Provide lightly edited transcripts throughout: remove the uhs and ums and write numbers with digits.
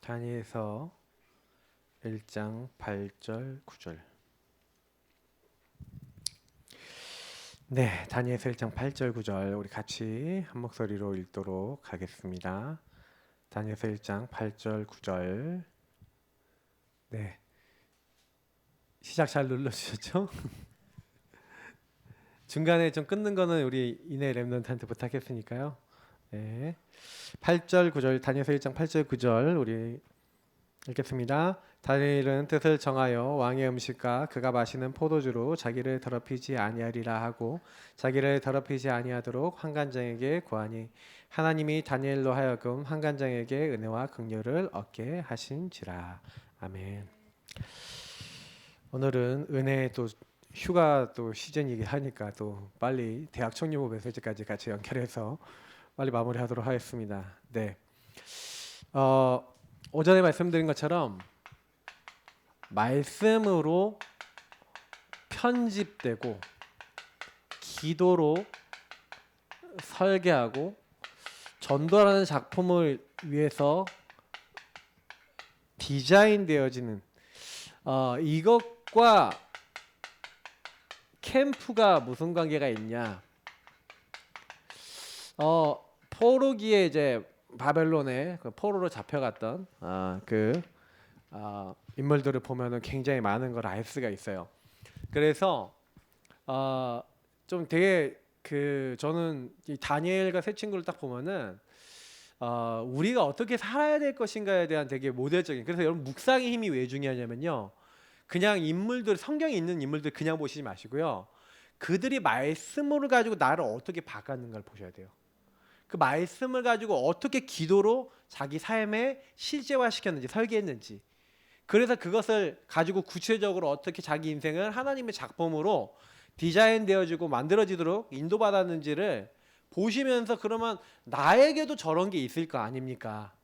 다니엘서 1장 8절 9절. 네, 다니엘서 1장 8절 9절 우리 같이 한 목소리로 읽도록 하겠습니다. 다니엘서 1장 8절 9절. 네, 시작 잘 눌러주셨죠? 중간에 좀 끊는 거는 우리 이내 랩런트한테 부탁했으니까요. 네, 8절 9절 다니엘서 1장 8절 9절 우리 읽겠습니다. 다니엘은 뜻을 정하여 왕의 음식과 그가 마시는 포도주로 자기를 더럽히지 아니하리라 하고 자기를 더럽히지 아니하도록 환관장에게 구하니 하나님이 다니엘로 하여금 환관장에게 은혜와 긍휼을 얻게 하신지라. 아멘. 오늘은 은혜 또 휴가 또 시즌이긴 하니까 또 빨리 대학 청년부 메시지까지 같이 연결해서 빨리 마무리하도록 하겠습니다. 네. 오전에 말씀드린 것처럼 말씀으로 편집되고 기도로 설계하고 전도라는 작품을 위해서 디자인되어지는 이것과 캠프가 무슨 관계가 있냐? 포로기에 이제 바벨론에 그 포로로 잡혀갔던 인물들을 보면은 굉장히 많은 걸 알 수가 있어요. 그래서 좀 되게 저는 이 다니엘과 세 친구를 딱 보면은 우리가 어떻게 살아야 될 것인가에 대한 되게 모델적인. 그래서 여러분 묵상의 힘이 왜 중요하냐면요. 그냥 인물들 성경에 있는 인물들 그냥 보시지 마시고요. 그들이 말씀을 가지고 나를 어떻게 바꿨는가를 보셔야 돼요. 그 말씀을 가지고 어떻게 기도로 자기 삶에 실제화시켰는지 설계했는지, 그래서 그것을 가지고 구체적으로 어떻게 자기 인생을 하나님의 작품으로 디자인되어지고 만들어지도록 인도받았는지를 보시면서 그러면 나에게도 저런 게 있을 거 아닙니까?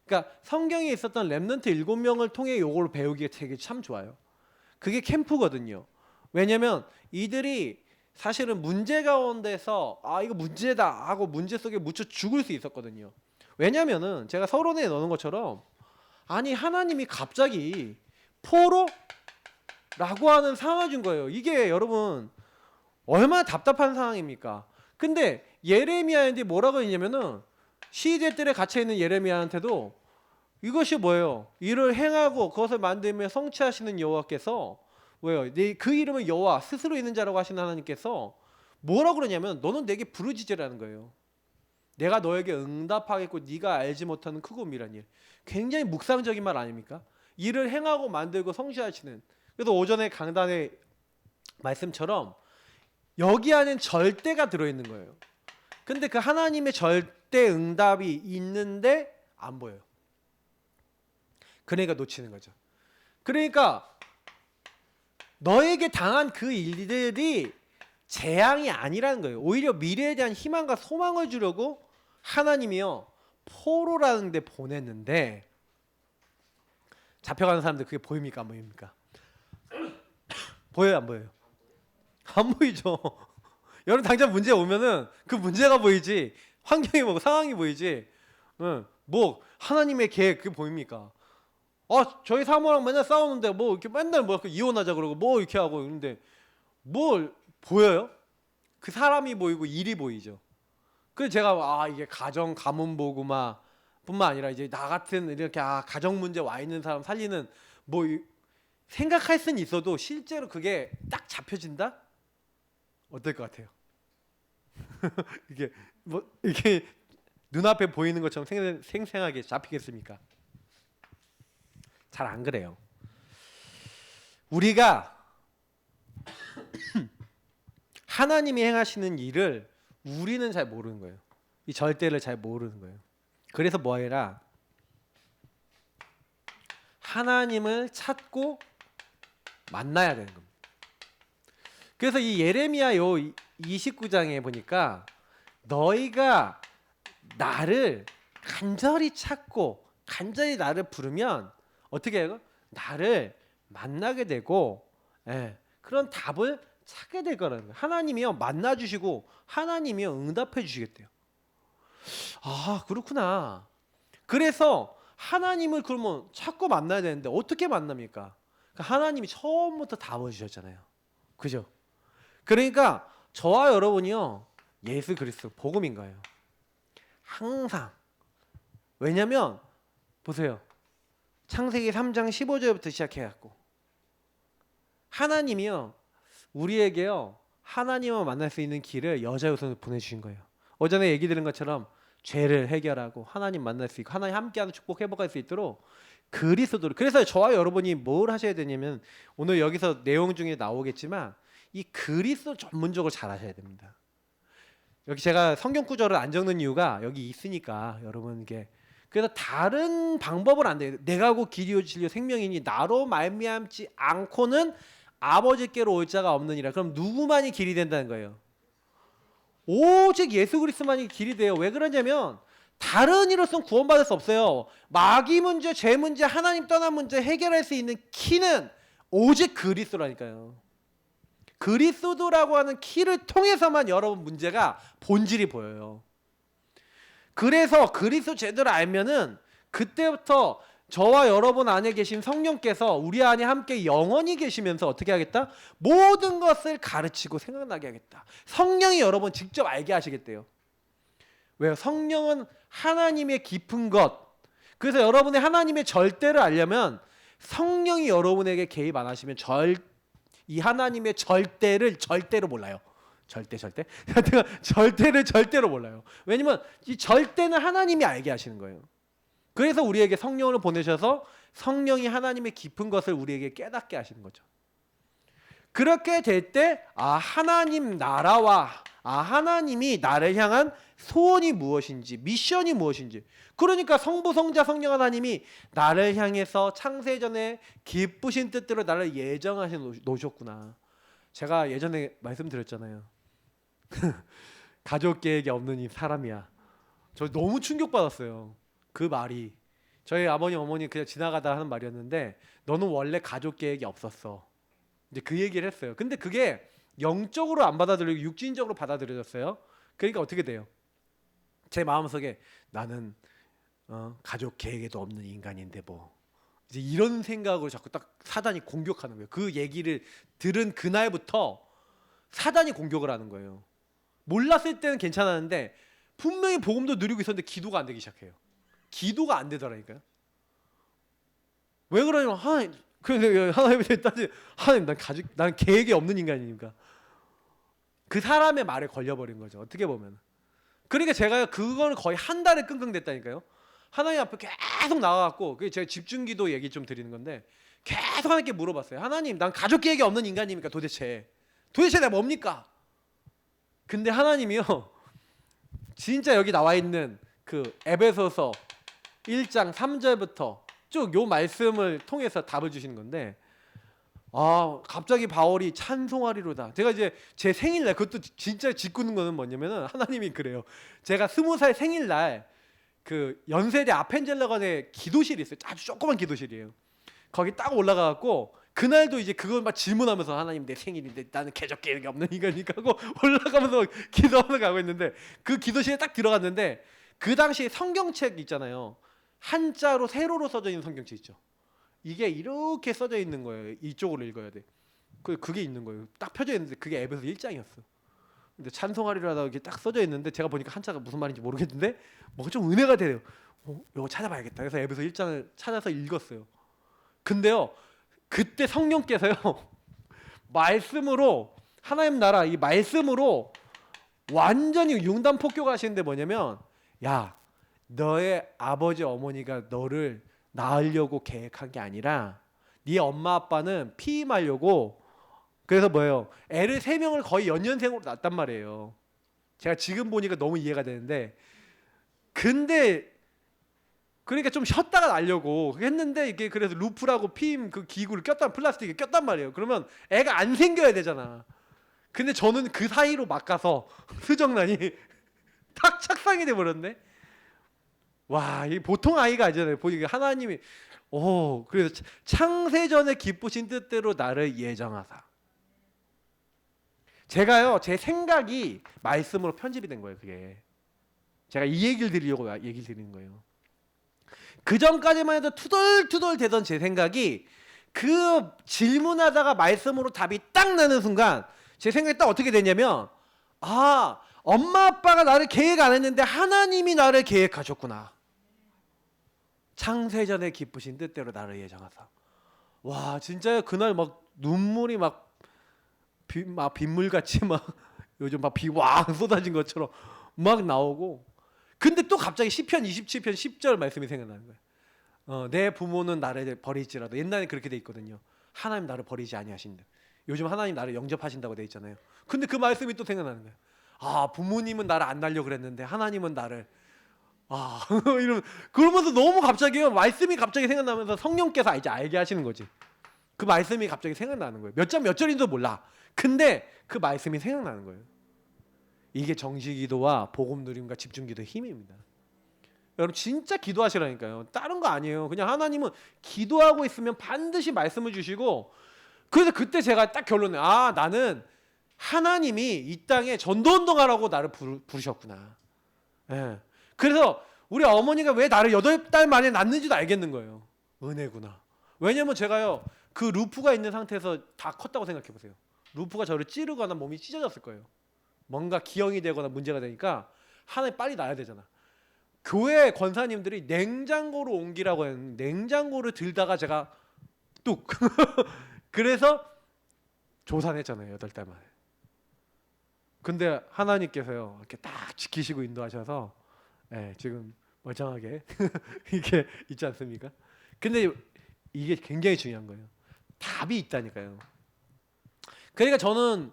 그러니까 성경에 있었던 렘넌트 7명을 통해 요걸 배우기가 되게 참 좋아요. 그게 캠프거든요. 왜냐면 이들이 사실은 문제 가운데서 이거 문제다 하고 문제 속에 묻혀 죽을 수 있었거든요. 왜냐면은 제가 서론에 넣는 것처럼 아니 하나님이 갑자기 포로라고 하는 상황을 준 거예요. 이게 여러분 얼마나 답답한 상황입니까? 근데 예레미야한테 뭐라고 했냐면은 시대들에 갇혀있는 예레미야한테도 이것이 뭐예요? 이를 행하고 그것을 만들며 성취하시는 여호와께서 왜요? 그 이름은 여호와 스스로 있는 자라고 하시는 하나님께서 뭐라고 그러냐면 너는 내게 부르짖으라는 거예요. 내가 너에게 응답하겠고 네가 알지 못하는 크고 미란 일. 굉장히 묵상적인 말 아닙니까? 일을 행하고 만들고 성취하시는. 그래서 오전에 강단의 말씀처럼 여기 안엔 절대가 들어있는 거예요. 근데 그 하나님의 절대 응답이 있는데 안 보여요. 그러니까 놓치는 거죠. 그러니까 너에게 당한 그 일들이 재앙이 아니라는 거예요. 오히려 미래에 대한 희망과 소망을 주려고 하나님이요 포로라는 데 보냈는데, 잡혀가는 사람들 그게 보입니까 안 보입니까? 보여요 안 보여요? 안 보이죠. 여러분 당장 문제 오면은 그 문제가 보이지 환경이 뭐고 상황이 보이지. 뭐 하나님의 계획 그게 보입니까? 저희 사모랑 맨날 싸우는데 뭐 이렇게 맨날 뭐 이혼하자 그러고 뭐 이렇게 하고 있는데 뭘 보여요? 그 사람이 보이고 일이 보이죠. 그래서 제가 이게 가정 가문 보고만 뿐만 아니라 이제 나 같은 이렇게 가정 문제 와 있는 사람 살리는 뭐 생각할 수는 있어도 실제로 그게 딱 잡혀진다? 어떨 것 같아요? 이게 눈앞에 보이는 것처럼 생생하게 잡히겠습니까? 잘 안 그래요. 우리가 하나님이 행하시는 일을 우리는 잘 모르는 거예요. 이 절대를 잘 모르는 거예요. 그래서 뭐해라? 하나님을 찾고 만나야 되는 겁니다. 그래서 이 예레미야 요 29장에 보니까 너희가 나를 간절히 찾고 간절히 나를 부르면 어떻게 해요? 나를 만나게 되고 그런 답을 찾게 될 거라는 거예요. 하나님이요 만나주시고 하나님이요 응답해 주시겠대요. 그렇구나. 그래서 하나님을 그러면 자꾸 만나야 되는데 어떻게 만납니까? 그러니까 하나님이 처음부터 담아주셨잖아요. 그죠? 그러니까 저와 여러분이요, 예수 그리스도 복음인 거예요. 항상. 왜냐면 보세요. 창세기 3장 15절부터 시작해갖고 하나님이요, 우리에게요, 하나님을 만날 수 있는 길을 여자 우선을 보내주신 거예요. 어전에 얘기 들은 것처럼 죄를 해결하고 하나님 만날 수 있고 하나님 함께하는 축복 회복할 수 있도록 그리스도를. 그래서 저와 여러분이 뭘 하셔야 되냐면, 오늘 여기서 내용 중에 나오겠지만 이 그리스도 전문적으로 잘 하셔야 됩니다. 여기 제가 성경 구절을 안 적는 이유가 여기 있으니까 여러분께. 그래서 다른 방법은 안 돼요. 내가 곧 길이요 진리요 생명이니 나로 말미암지 않고는 아버지께로 올 자가 없느니라. 그럼 누구만이 길이 된다는 거예요? 오직 예수 그리스도만이 길이 돼요. 왜 그러냐면 다른 이로서는 구원받을 수 없어요. 마귀 문제, 죄 문제, 하나님 떠난 문제 해결할 수 있는 키는 오직 그리스도라니까요. 그리스도라고 하는 키를 통해서만 여러분 문제가 본질이 보여요. 그래서 그리스도 제대로 알면은 그때부터 저와 여러분 안에 계신 성령께서 우리 안에 함께 영원히 계시면서 어떻게 하겠다? 모든 것을 가르치고 생각나게 하겠다. 성령이 여러분 직접 알게 하시겠대요. 왜요? 성령은 하나님의 깊은 것. 그래서 여러분의 하나님의 절대를 알려면 성령이 여러분에게 개입 안 하시면 이 하나님의 절대를 절대로 몰라요. 절대를 절대로 몰라요. 왜냐면 이 절대는 하나님이 알게 하시는 거예요. 그래서 우리에게 성령을 보내셔서 성령이 하나님의 깊은 것을 우리에게 깨닫게 하시는 거죠. 그렇게 될 때 하나님 나라와 하나님이 나를 향한 소원이 무엇인지, 미션이 무엇인지. 그러니까 성부, 성자, 성령 하나님이 나를 향해서 창세전에 기쁘신 뜻대로 나를 예정하셔 놓으셨구나. 제가 예전에 말씀드렸잖아요. 가족 계획이 없는 이 사람이야. 저 너무 충격받았어요. 그 말이. 저희 아버님 어머니 그냥 지나가다 하는 말이었는데, 너는 원래 가족 계획이 없었어. 이제 그 얘기를 했어요. 근데 그게 영적으로 안 받아들이고 육신적으로 받아들여졌어요. 그러니까 어떻게 돼요? 제 마음속에 나는 가족 계획에도 없는 인간인데 뭐 이제 이런 생각으로 자꾸 딱 사단이 공격하는 거예요. 그 얘기를 들은 그날부터 사단이 공격을 하는 거예요. 몰랐을 때는 괜찮았는데 분명히 복음도 누리고 있었는데 기도가 안 되기 시작해요. 기도가 안 되더라니까요. 왜 그러냐면 하나님한테 따지, 하나님 난 계획이 없는 인간이니까. 그 사람의 말에 걸려버린 거죠. 어떻게 보면. 그러니까 제가 그거는 거의 한 달에 끙끙댔다니까요. 하나님 앞에 계속 나가갖고, 그게 제가 집중기도 얘기 좀 드리는 건데, 계속 하나님께 물어봤어요. 하나님, 난 가족 계획이 없는 인간입니까? 도대체 내가 뭡니까? 근데 하나님이요, 진짜 여기 나와 있는 그 에베소서 1장 3절부터 쭉 요 말씀을 통해서 답을 주시는 건데, 갑자기 바울이 찬송하리로다. 제가 이제 제 생일날, 그것도 진짜 짓궂는 거는 뭐냐면은 하나님이 그래요. 제가 20살 생일날 그 연세대 아펜젤러관에 기도실이 있어요. 아주 조그만 기도실이에요. 거기 딱 올라가갖고 그날도 이제 그걸 막 질문하면서, 하나님 내 생일인데 나는 개적 계획이 없는 인간이니까 하고 올라가면서 기도하면서 가고 있는데, 그 기도실에 딱 들어갔는데 그 당시에 성경책 있잖아요. 한자로 세로로 써져 있는 성경책 있죠. 이게 이렇게 써져 있는 거예요. 이쪽으로 읽어야 돼. 그게 있는 거예요. 딱 펴져 있는데 그게 에베소 1장이었어. 근데 찬송하리로다 이렇게 딱 써져 있는데 제가 보니까 한자가 무슨 말인지 모르겠는데 뭐가 좀 은혜가 돼요. 이거 찾아봐야겠다. 그래서 에베소 1장을 찾아서 읽었어요. 근데요, 그때 성령께서요 말씀으로, 하나님 나라 이 말씀으로 완전히 융단 폭격하시는데 뭐냐면, 야, 너의 아버지 어머니가 너를 낳으려고 계획한 게 아니라 네 엄마 아빠는 피임하려고, 그래서 뭐예요? 애를 3명을 거의 연년생으로 낳았단 말이에요. 제가 지금 보니까 너무 이해가 되는데, 근데 그러니까 좀 쉬었다가 낳으려고 했는데, 이게 그래서 루프라고 피임 그 기구를 플라스틱에 꼈단 말이에요. 그러면 애가 안 생겨야 되잖아. 근데 저는 그 사이로 막가서 수정란이 탁 착상이 돼 버렸네. 와, 이 보통 아이가 아니잖아요. 보니까 하나님이 그래서 창세전에 기쁘신 뜻대로 나를 예정하사. 제가요, 제 생각이 말씀으로 편집이 된 거예요. 그게 제가 이 얘기를 드리려고 얘기를 드리는 거예요. 그 전까지만 해도 투덜투덜 되던 제 생각이 그 질문하다가 말씀으로 답이 딱 나는 순간 제 생각이 딱 어떻게 되냐면, 아, 엄마 아빠가 나를 계획 안 했는데 하나님이 나를 계획하셨구나. 창세전에 기쁘신 뜻대로 나를 예정하사. 와, 진짜 그날 막 눈물이 막 빗물같이 막 요즘 막 비 왕 쏟아진 것처럼 막 나오고. 근데 또 갑자기 시편 27편 10절 말씀이 생각나는 거예요. 내 부모는 나를 버릴지라도. 옛날에 그렇게 돼 있거든요. 하나님 나를 버리지 아니하신다. 요즘 하나님 나를 영접하신다고 돼 있잖아요. 근데 그 말씀이 또 생각나는 거예요. 아, 부모님은 나를 안 날려 그랬는데 하나님은 나를, 아 이러면, 그러면서 너무 갑자기요 말씀이 갑자기 생각나면서 성령께서 이제 알게 하시는 거지. 그 말씀이 갑자기 생각나는 거예요. 몇 장 몇 절인지도 몰라. 근데 그 말씀이 생각나는 거예요. 이게 정시기도와 복음 누림과 집중기도의 힘입니다. 여러분 진짜 기도하시라니까요. 다른 거 아니에요. 그냥 하나님은 기도하고 있으면 반드시 말씀을 주시고. 그래서 그때 제가 딱 결론을, 아, 나는 하나님이 이 땅에 전도운동하라고 나를 부르셨구나. 예. 그래서 우리 어머니가 왜 나를 8달 만에 낳는지도 알겠는 거예요. 은혜구나. 왜냐면 제가요 그 루프가 있는 상태에서 다 컸다고 생각해 보세요. 루프가 저를 찌르거나 몸이 찢어졌을 거예요. 뭔가 기형이 되거나 문제가 되니까 하나님 빨리 낳아야 되잖아. 교회 권사님들이 냉장고로 옮기라고 했는데 냉장고를 들다가 제가 뚝 그래서 조산했잖아요. 8달 만에. 근데 하나님께서요 이렇게 딱 지키시고 인도하셔서, 예, 지금 멀쩡하게 이게 있지 않습니까? 근데 이게 굉장히 중요한 거예요. 답이 있다니까요. 그러니까 저는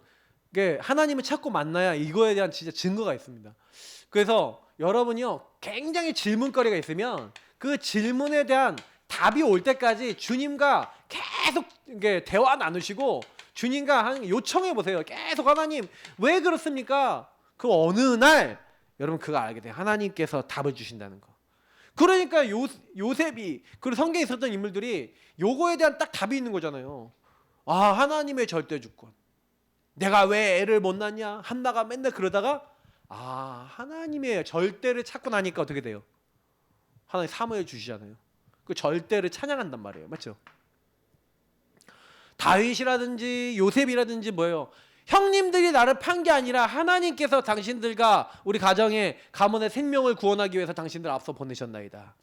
이게 하나님을 찾고 만나야 이거에 대한 진짜 증거가 있습니다. 그래서 여러분이요 굉장히 질문거리가 있으면 그 질문에 대한 답이 올 때까지 주님과 계속 이게 대화 나누시고 주님과 요청해 보세요. 계속 하나님 왜 그렇습니까? 그 어느 날 여러분 그거 알게 돼요. 하나님께서 답을 주신다는 거. 그러니까 요셉이 그리고 성경에 있었던 인물들이 요거에 대한 딱 답이 있는 거잖아요. 아, 하나님의 절대 주권. 내가 왜 애를 못 낳냐? 한나가 맨날 그러다가, 아, 하나님의 절대를 찾고 나니까 어떻게 돼요? 하나님 사무엘 주시잖아요. 그 절대를 찬양한단 말이에요. 맞죠? 다윗이라든지 요셉이라든지 뭐예요? 형님들이 나를 판 게 아니라 하나님께서 당신들과 우리 가정의 가문의 생명을 구원하기 위해서 당신들 앞서 보내셨나이다.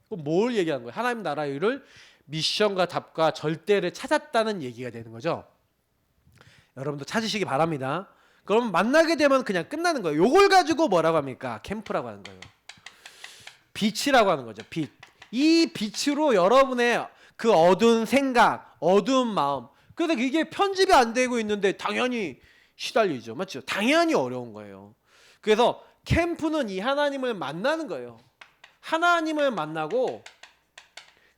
뭘 얘기한 거예요? 하나님 나라의 일을 미션과 답과 절대를 찾았다는 얘기가 되는 거죠. 여러분도 찾으시기 바랍니다. 그럼 만나게 되면 그냥 끝나는 거예요. 요걸 가지고 뭐라고 합니까? 캠프라고 하는 거예요. 빛이라고 하는 거죠. 빛. 이 빛으로 여러분의 그 어두운 생각, 어두운 마음. 그래서 이게 편집이 안 되고 있는데 당연히 시달리죠. 맞죠? 당연히 어려운 거예요. 그래서 캠프는 이 하나님을 만나는 거예요. 하나님을 만나고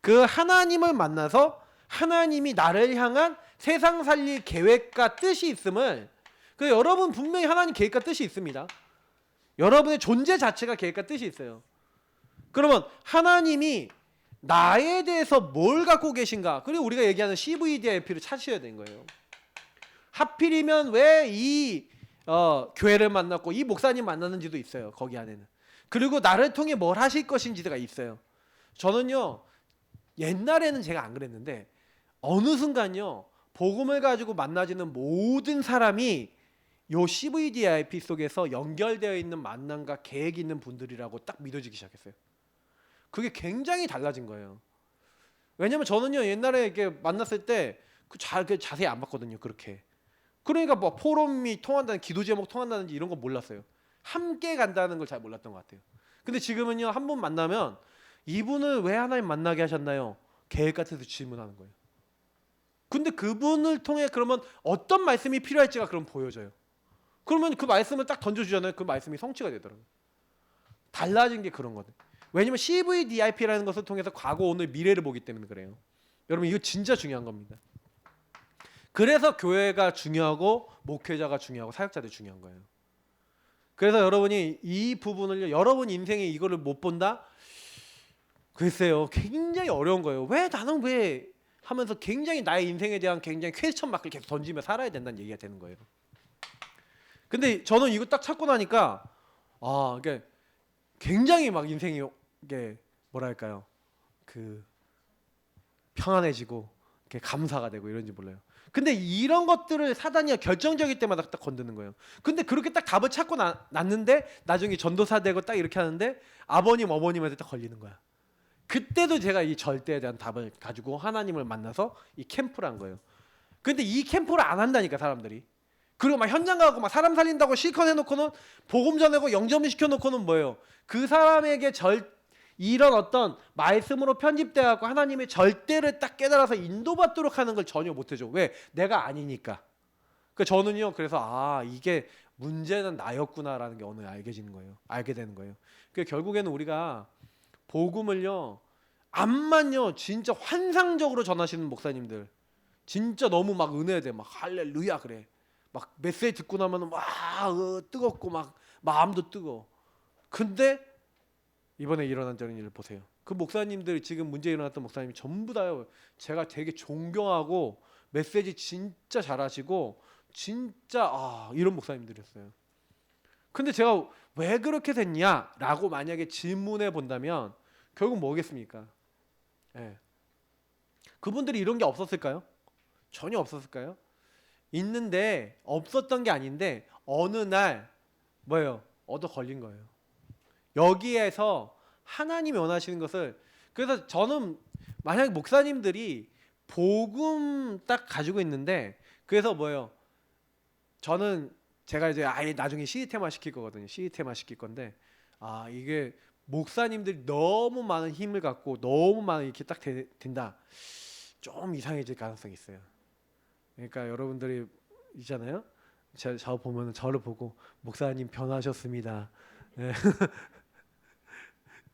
그 하나님을 만나서 하나님이 나를 향한 세상 살릴 계획과 뜻이 있음을, 그 여러분 분명히 하나님 계획과 뜻이 있습니다. 여러분의 존재 자체가 계획과 뜻이 있어요. 그러면 하나님이 나에 대해서 뭘 갖고 계신가? 그리고 우리가 얘기하는 CVDIP를 찾으셔야 되는 거예요. 하필이면 왜 이 교회를 만났고 이 목사님 만났는지도 있어요. 거기 안에는. 그리고 나를 통해 뭘 하실 것인지가 있어요. 저는요 옛날에는 제가 안 그랬는데 어느 순간요 복음을 가지고 만나지는 모든 사람이 요 CVDIP 속에서 연결되어 있는 만남과 계획이 있는 분들이라고 딱 믿어지기 시작했어요. 그게 굉장히 달라진 거예요. 왜냐면 저는요 옛날에 이렇게 만났을 때 자세히 안 봤거든요. 그렇게. 그러니까 뭐 포럼이 통한다는, 기도 제목 통한다든지 이런 거 몰랐어요. 함께 간다는 걸 잘 몰랐던 것 같아요. 근데 지금은요 한 분 만나면 이분을 왜 하나님 만나게 하셨나요? 계획 같아서 질문하는 거예요. 근데 그분을 통해 그러면 어떤 말씀이 필요할지가 그럼 보여져요. 그러면 그 말씀을 딱 던져주잖아요. 그 말씀이 성취가 되더라고요. 달라진 게 그런 거든. 왜냐면 CVDIP라는 것을 통해서 과거, 오늘, 미래를 보기 때문에 그래요. 여러분 이거 진짜 중요한 겁니다. 그래서 교회가 중요하고 목회자가 중요하고 사역자들이 중요한 거예요. 그래서 여러분이 이 부분을 여러분 인생에 이거를 못 본다? 글쎄요. 굉장히 어려운 거예요. 왜 나는 왜 하면서 굉장히 나의 인생에 대한 굉장히 퀘스천 마크를 계속 던지며 살아야 된다는 얘기가 되는 거예요. 근데 저는 이거 딱 찾고 나니까 이게 굉장히 막 인생이 이게 뭐랄까요? 그 평안해지고 이렇게 감사가 되고 이런지 몰라요. 근데 이런 것들을 사단이 결정적일 때마다 딱 건드는 거예요. 근데 그렇게 딱 답을 찾고 났는데 나중에 전도사 되고 딱 이렇게 하는데 아버님 어머님한테 딱 걸리는 거야. 그때도 제가 이 절대에 대한 답을 가지고 하나님을 만나서 이 캠프를 한 거예요. 근데 이 캠프를 안 한다니까 사람들이. 그리고 막 현장 가고 막 사람 살린다고 실컷 해놓고는 복음 전하고 영접을 시켜놓고는 뭐예요? 그 사람에게 이런 어떤 말씀으로 편집돼갖고 하나님의 절대를 딱 깨달아서 인도받도록 하는 걸 전혀 못해줘. 왜? 내가 아니니까. 그 저는요. 그래서 이게 문제는 나였구나라는 게 오늘 알게 되는 거예요. 그 결국에는 우리가 복음을요. 암만요. 진짜 환상적으로 전하시는 목사님들. 진짜 너무 막 은혜돼. 막 할렐루야 그래. 막 메시지 듣고 나면 막 뜨겁고 막 마음도 뜨거워. 근데 이번에 일어난 저런 일을 보세요. 그 목사님들 지금 문제 일어났던 목사님이 전부 다요. 제가 되게 존경하고 메시지 진짜 잘하시고 진짜 이런 목사님들이었어요. 근데 제가 왜 그렇게 됐냐라고 만약에 질문해 본다면 결국 뭐겠습니까? 예. 그분들이 이런 게 없었을까요? 전혀 없었을까요? 있는데 없었던 게 아닌데 어느 날 뭐예요? 얻어 걸린 거예요. 여기에서 하나님이 원하시는 것을 그래서 저는 만약 목사님들이 복음 딱 가지고 있는데 그래서 뭐예요? 저는 제가 이제 아예 나중에 시스템화 시킬 거거든요. 시스템화 시킬 건데 이게 목사님들이 너무 많은 힘을 갖고 너무 많은 이렇게 딱 된다. 좀 이상해질 가능성이 있어요. 그러니까 여러분들이 있잖아요. 저 보면 저를 보고 목사님 변하셨습니다. 네.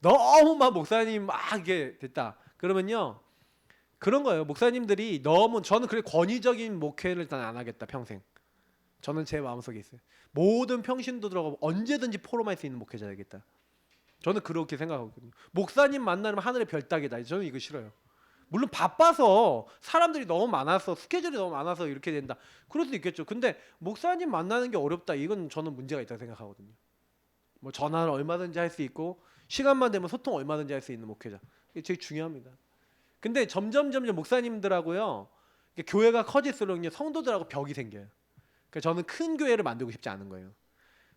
너무 막 목사님 막 이게 됐다. 그러면요 그런 거예요. 목사님들이 너무 저는 그래 권위적인 목회를 일단 안 하겠다 평생. 저는 제 마음속에 있어요. 모든 평신도 들어가고 언제든지 포럼할 수 있는 목회자 되겠다. 저는 그렇게 생각하거든요. 목사님 만나면 하늘의 별 따기다. 저는 이거 싫어요. 물론 바빠서 사람들이 너무 많아서 스케줄이 너무 많아서 이렇게 된다. 그럴 수도 있겠죠. 근데 목사님 만나는 게 어렵다. 이건 저는 문제가 있다고 생각하거든요. 뭐 전화를 얼마든지 할 수 있고 시간만 되면 소통 얼마든지 할 수 있는 목회자. 이게 되게 중요합니다. 근데 점점 목사님들하고요. 교회가 커질수록요 성도들하고 벽이 생겨요. 그러니까 저는 큰 교회를 만들고 싶지 않은 거예요.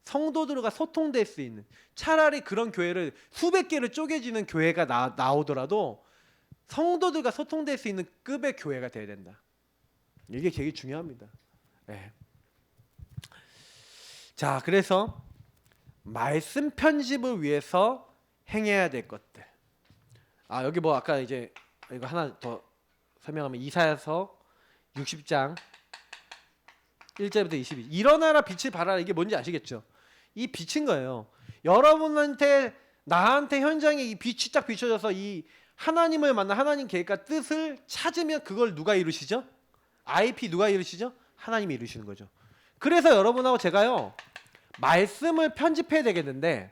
성도들과 소통될 수 있는 차라리 그런 교회를 수백 개를 쪼개지는 교회가 나오더라도 성도들과 소통될 수 있는 급의 교회가 돼야 된다. 이게 되게 중요합니다. 네. 자, 그래서 말씀 편집을 위해서 행해야 될 것들. 여기 뭐 아까 이제 이거 하나 더 설명하면 이사야서 60장 1절부터 22. 일어나라 빛을 발하라. 이게 뭔지 아시겠죠? 이 빛인 거예요. 여러분한테 나한테 현장에 이 빛이 딱 비춰져서 이 하나님을 만나 하나님 계획과 뜻을 찾으면 그걸 누가 이루시죠? IP 누가 이루시죠? 하나님이 이루시는 거죠. 그래서 여러분하고 제가요 말씀을 편집해야 되겠는데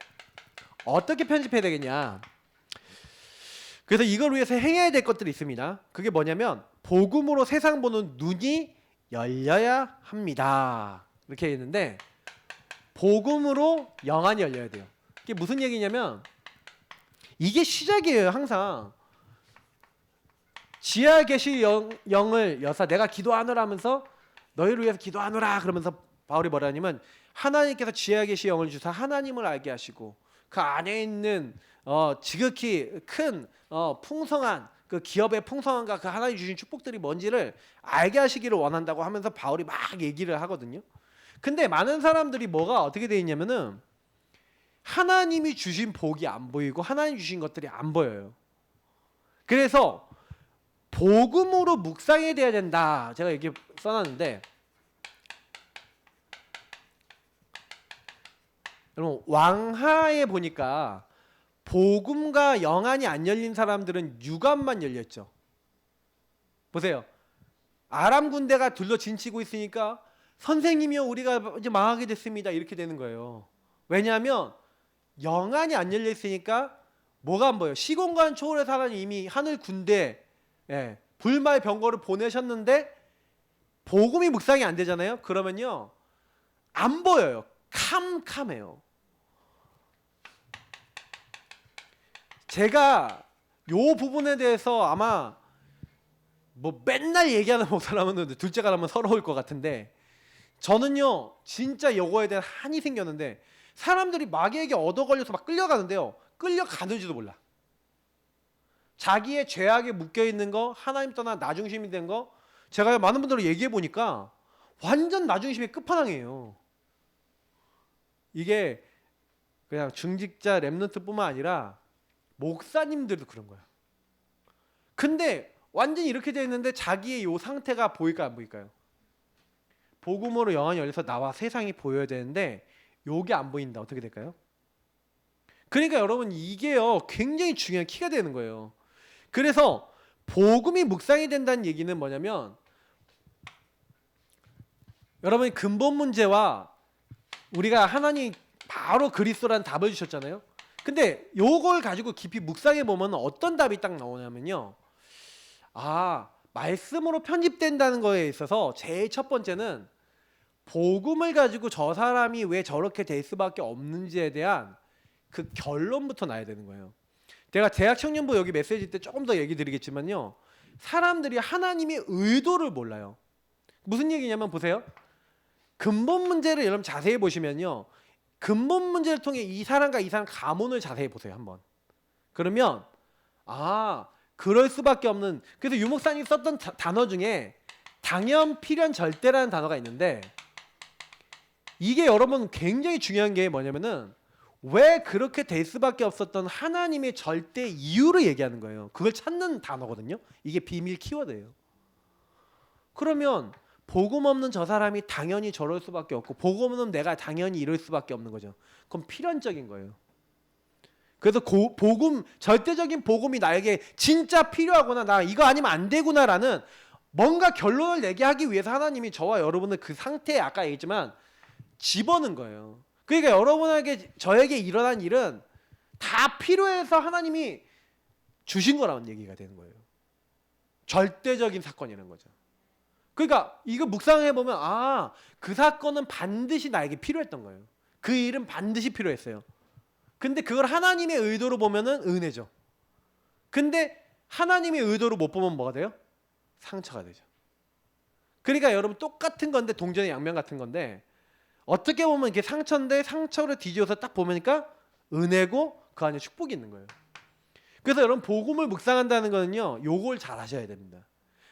어떻게 편집해야 되겠냐? 그래서 이걸 위해서 행해야 될 것들이 있습니다. 그게 뭐냐면 복음으로 세상 보는 눈이 열려야 합니다. 이렇게 했는데 복음으로 영안이 열려야 돼요. 이게 무슨 얘기냐면 이게 시작이에요. 항상 지하 계시 영을 여사 내가 기도하노라 하면서 너희를 위해서 기도하노라 그러면서 바울이 뭐라 하냐면 하나님께서 지하 계시 영을 주사 하나님을 알게 하시고 그 안에 있는 지극히 큰 풍성한 그 기업의 풍성함과 그 하나님 주신 축복들이 뭔지를 알게 하시기를 원한다고 하면서 바울이 막 얘기를 하거든요. 근데 많은 사람들이 뭐가 어떻게 돼 있냐면은 하나님이 주신 복이 안 보이고 하나님 주신 것들이 안 보여요. 그래서 복음으로 묵상해야 돼야 된다. 제가 이렇게 써놨는데 여러분 왕하에 보니까 복음과 영안이 안 열린 사람들은 육안만 열렸죠. 보세요. 아람 군대가 둘러 진치고 있으니까 선생님이요 우리가 이제 망하게 됐습니다. 이렇게 되는 거예요. 왜냐하면 영안이 안 열려 있으니까 뭐가 안 보여요. 시공간 초월해서 하나님 이미 하늘 군대 불말 병거를 보내셨는데 복음이 묵상이 안 되잖아요. 그러면요 안 보여요. 캄캄해요. 제가 요 부분에 대해서 아마 뭐 맨날 얘기하는 목사라면 둘째가 라면 서러울 것 같은데, 저는요 진짜 요거에 대한 한이 생겼는데, 사람들이 마귀에게 얻어 걸려서 막 끌려가는데요, 끌려가는지도 몰라. 자기의 죄악에 묶여 있는 거, 하나님 떠나 나 중심이 된 거, 제가 많은 분들로 얘기해 보니까 완전 나 중심의 끝판왕이에요. 이게 그냥 중직자 렘넌트뿐만 아니라 목사님들도 그런 거야. 근데 완전히 이렇게 돼 있는데 자기의 요 상태가 보일까요, 안 보일까요? 복음으로 영안이 열려서 나와 세상이 보여야 되는데 요게 안 보인다. 어떻게 될까요? 그러니까 여러분, 이게요 굉장히 중요한 키가 되는 거예요. 그래서 복음이 묵상이 된다는 얘기는 뭐냐면, 여러분이 근본 문제와 우리가 하나님 바로 그리스도라는 답을 주셨잖아요. 근데 요걸 가지고 깊이 묵상해 보면 어떤 답이 딱 나오냐면요, 말씀으로 편집된다는 거에 있어서 제일 첫 번째는 복음을 가지고 저 사람이 왜 저렇게 될 수밖에 없는지에 대한 그 결론부터 나야 되는 거예요. 제가 대학 청년부 여기 메시지 때 조금 더 얘기 드리겠지만요, 사람들이 하나님의 의도를 몰라요. 무슨 얘기냐면 보세요. 근본 문제를 여러분 자세히 보시면요, 근본 문제를 통해 이 사람과 이 사람 가문을 자세히 보세요 한번. 그러면 그럴 수밖에 없는, 그래서 유 목사님 썼던 단어 중에 당연, 필연, 절대라는 단어가 있는데, 이게 여러분 굉장히 중요한 게 뭐냐면은 왜 그렇게 될 수밖에 없었던 하나님의 절대 이유를 얘기하는 거예요. 그걸 찾는 단어거든요. 이게 비밀 키워드예요. 그러면 복음 없는 저 사람이 당연히 저럴 수밖에 없고, 복음 없는 내가 당연히 이럴 수밖에 없는 거죠. 그럼 필연적인 거예요. 그래서 복음, 절대적인 복음이 나에게 진짜 필요하구나, 나 이거 아니면 안 되구나라는 뭔가 결론을 내게 하기 위해서 하나님이 저와 여러분을 그 상태에, 아까 얘기했지만, 집어넣은 거예요. 그러니까 여러분에게, 저에게 일어난 일은 다 필요해서 하나님이 주신 거라는 얘기가 되는 거예요. 절대적인 사건이라는 거죠. 그러니까 이거 묵상해 보면 그 사건은 반드시 나에게 필요했던 거예요. 그 일은 반드시 필요했어요. 근데 그걸 하나님의 의도로 보면은 은혜죠. 근데 하나님의 의도로 못 보면 뭐가 돼요? 상처가 되죠. 그러니까 여러분, 똑같은 건데, 동전의 양면 같은 건데, 어떻게 보면 이게 상처인데 상처를 뒤집어서 딱 보니까 은혜고 그 안에 축복이 있는 거예요. 그래서 여러분, 복음을 묵상한다는 거는요, 요걸 잘 하셔야 됩니다.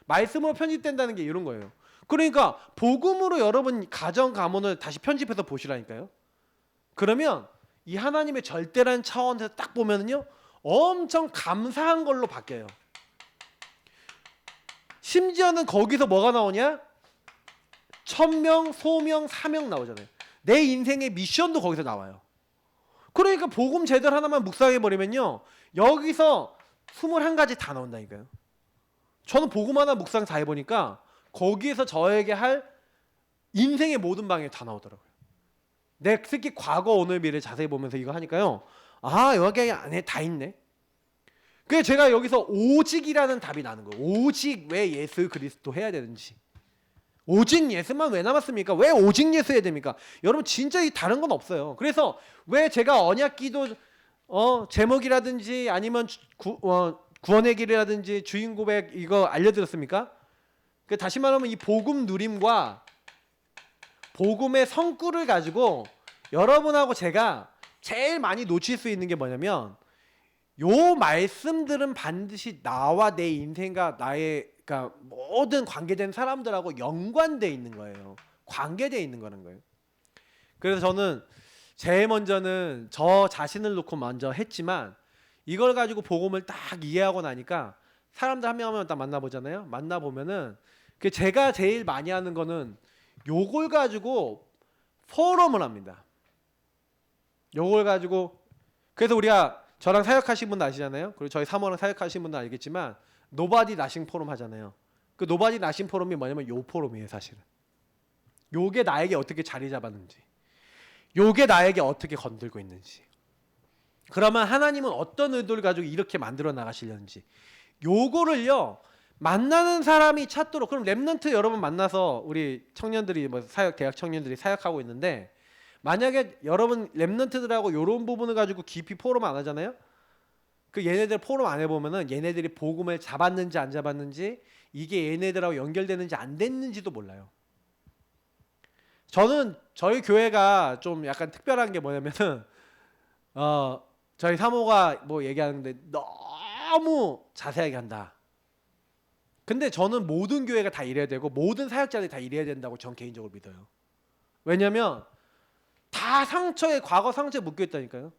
말씀으로 편집된다는 게 이런 거예요. 그러니까 복음으로 여러분 가정 가문을 다시 편집해서 보시라니까요. 그러면 이 하나님의 절대라는 차원에서 딱 보면은요, 엄청 감사한 걸로 바뀌어요. 심지어는 거기서 뭐가 나오냐? 천명, 소명, 사명 나오잖아요. 내 인생의 미션도 거기서 나와요. 그러니까 복음 제대로 하나만 묵상해 버리면요, 여기서 21가지 다 나온다니까요. 저는 복음 하나 묵상 다 해보니까 거기에서 저에게 할 인생의 모든 방향이 다 나오더라고요. 내 특히 과거, 오늘, 미래 자세히 보면서 이거 하니까요, 여기 안에 다 있네. 그래서 제가 여기서 오직이라는 답이 나는 거예요. 오직 왜 예수 그리스도 해야 되는지. 오직 예수만 왜 남았습니까? 왜 오직 예수 해야 됩니까? 여러분, 진짜 다른 건 없어요. 그래서 왜 제가 언약기도 제목이라든지 아니면 구원의 길이라든지 주인 고백 이거 알려드렸습니까? 다시 말하면 이 복음 누림과 복음의 성구를 가지고 여러분하고 제가 제일 많이 놓칠 수 있는 게 뭐냐면, 요 말씀들은 반드시 나와 내 인생과 나의, 그러니까 모든 관계된 사람들하고 연관되어 있는 거예요. 관계되어 있는 거는 거예요. 그래서 저는 제일 먼저는 저 자신을 놓고 먼저 했지만, 이걸 가지고 복음을 딱 이해하고 나니까 사람들 한 명 한 명 딱 만나보잖아요. 만나보면은 제가 제일 많이 하는 거는 요걸 가지고 포럼을 합니다. 요걸 가지고, 그래서 우리가 저랑 사역하신 분 아시잖아요. 그리고 저희 사모랑 사역하신 분도 알겠지만 노바디 나싱 포럼 하잖아요. 그 노바디 나싱 포럼이 뭐냐면 요 포럼이에요, 사실은. 요게 나에게 어떻게 자리 잡았는지, 요게 나에게 어떻게 건들고 있는지, 그러면 하나님은 어떤 의도를 가지고 이렇게 만들어 나가시려는지, 요거를요 만나는 사람이 찾도록. 그럼 렘넌트 여러분 만나서 우리 청년들이 사역, 대학 청년들이 사역하고 있는데, 만약에 여러분 렘넌트들하고 이런 부분을 가지고 깊이 포럼 안 하잖아요. 그 얘네들 포럼 안에 보면은 얘네들이 복음을 잡았는지 안 잡았는지, 이게 얘네들하고 연결되는지 안 됐는지도 몰라요. 저는 저희 교회가 좀 약간 특별한 게 뭐냐면은 저희 사모가 뭐 얘기하는데 너무 자세하게 한다. 근데 저는 모든 교회가 다 이래야 되고 모든 사역자들이 다 이래야 된다고 전 개인적으로 믿어요. 왜냐면 다 상처에, 과거 상처에 묶여 있다니까요.